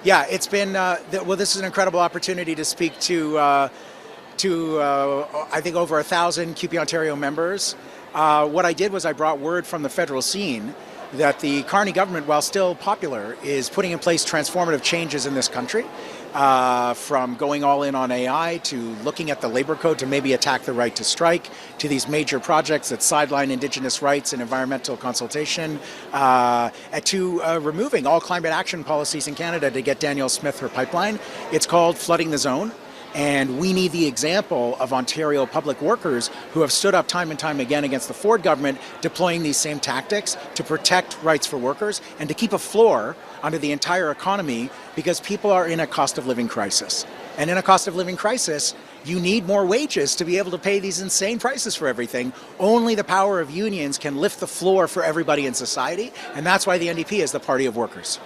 Yeah, it's been, well, this is an incredible opportunity to speak to I think, over 1,000 CUPE Ontario members. What I did was I brought word from the federal scene that the Carney government, while still popular, is putting in place transformative changes in this country, from going all in on AI to looking at the labor code to maybe attack the right to strike, to these major projects that sideline Indigenous rights and environmental consultation, to removing all climate action policies in Canada to get Danielle Smith her pipeline. It's called flooding the zone. And we need the example of Ontario public workers who have stood up time and time again against the Ford government, deploying these same tactics to protect rights for workers and to keep a floor under the entire economy, because people are in a cost of living crisis. And in a cost of living crisis, you need more wages to be able to pay these insane prices for everything. Only the power of unions can lift the floor for everybody in society, and that's why the NDP is the party of workers.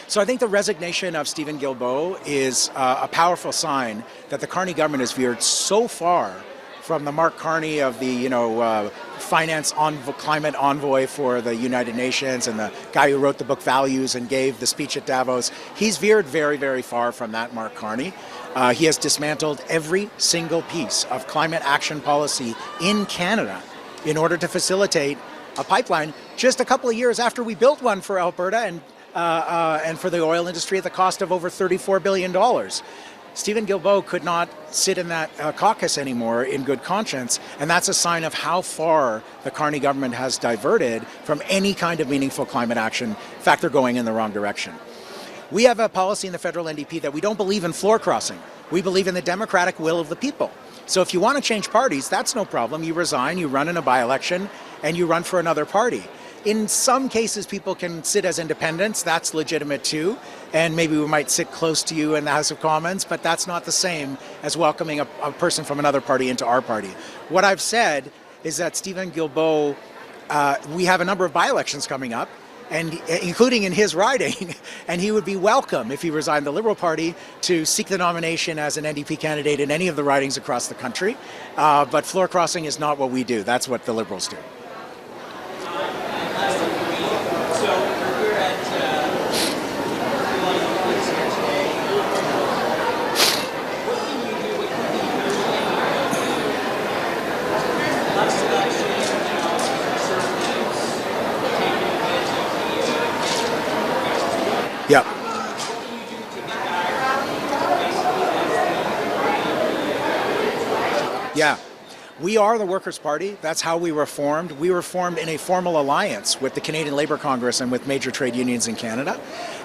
So I think the resignation of Steven Guilbeault is a powerful sign that the Carney government has veered so far from the Mark Carney of the, climate envoy for the United Nations and the guy who wrote the book Values and gave the speech at Davos. He's veered very, very far from that Mark Carney. He has dismantled every single piece of climate action policy in Canada in order to facilitate a pipeline just a couple of years after we built one for Alberta and for the oil industry at the cost of over $34 billion. Steven Guilbeault could not sit in that caucus anymore in good conscience, and that's a sign of how far the Carney government has diverted from any kind of meaningful climate action. In fact, they're going in the wrong direction. We have a policy in the federal NDP that we don't believe in floor crossing. We believe in the democratic will of the people. So if you want to change parties, that's no problem. You resign, you run in a by-election, and you run for another party. In some cases, people can sit as independents. That's legitimate too. And maybe we might sit close to you in the House of Commons, but that's not the same as welcoming a person from another party into our party. What I've said is that Steven Guilbeault, we have a number of by-elections coming up, and including in his riding, and he would be welcome if he resigned the Liberal Party to seek the nomination as an NDP candidate in any of the ridings across the country. But floor crossing is not what we do. That's what the Liberals do. Yeah. Yeah. We are the Workers' Party. That's how we were formed. We were formed in a formal alliance with the Canadian Labour Congress and with major trade unions in Canada.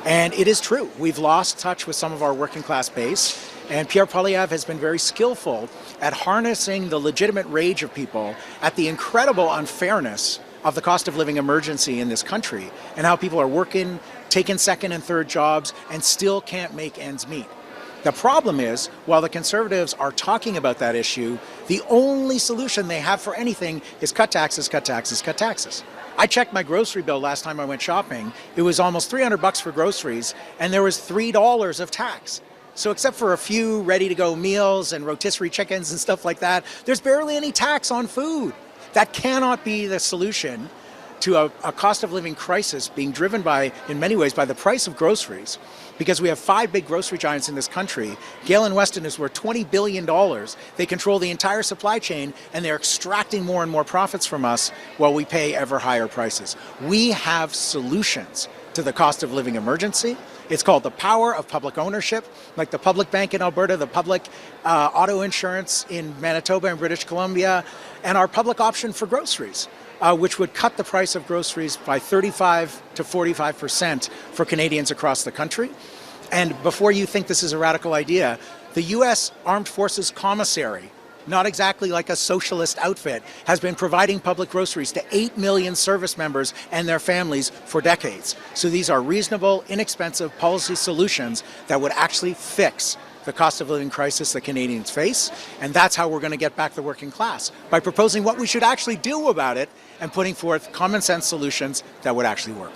And it is true. We've lost touch with some of our working class base. And Pierre Poilievre has been very skillful at harnessing the legitimate rage of people at the incredible unfairness of the cost of living emergency in this country and how people are working, taking second and third jobs, and still can't make ends meet. The problem is, while the Conservatives are talking about that issue, the only solution they have for anything is cut taxes, cut taxes, cut taxes. I checked my grocery bill last time I went shopping. It was almost $300 for groceries, and there was $3 of tax. So except for a few ready-to-go meals and rotisserie chickens and stuff like that, there's barely any tax on food. That cannot be the solution to a cost of living crisis being driven by, in many ways, by the price of groceries. Because we have 5 big grocery giants in this country. Gale and Weston is worth $20 billion. They control the entire supply chain, and they're extracting more and more profits from us while we pay ever higher prices. We have solutions to the cost of living emergency. It's called the power of public ownership, like the public bank in Alberta, the public auto insurance in Manitoba and British Columbia, and our public option for groceries, which would cut the price of groceries by 35 to 45% for Canadians across the country. And before you think this is a radical idea, the U.S. Armed Forces Commissary, not exactly like a socialist outfit, has been providing public groceries to 8 million service members and their families for decades. So these are reasonable, inexpensive policy solutions that would actually fix the cost of living crisis that Canadians face. And that's how we're going to get back the working class, by proposing what we should actually do about it and putting forth common sense solutions that would actually work.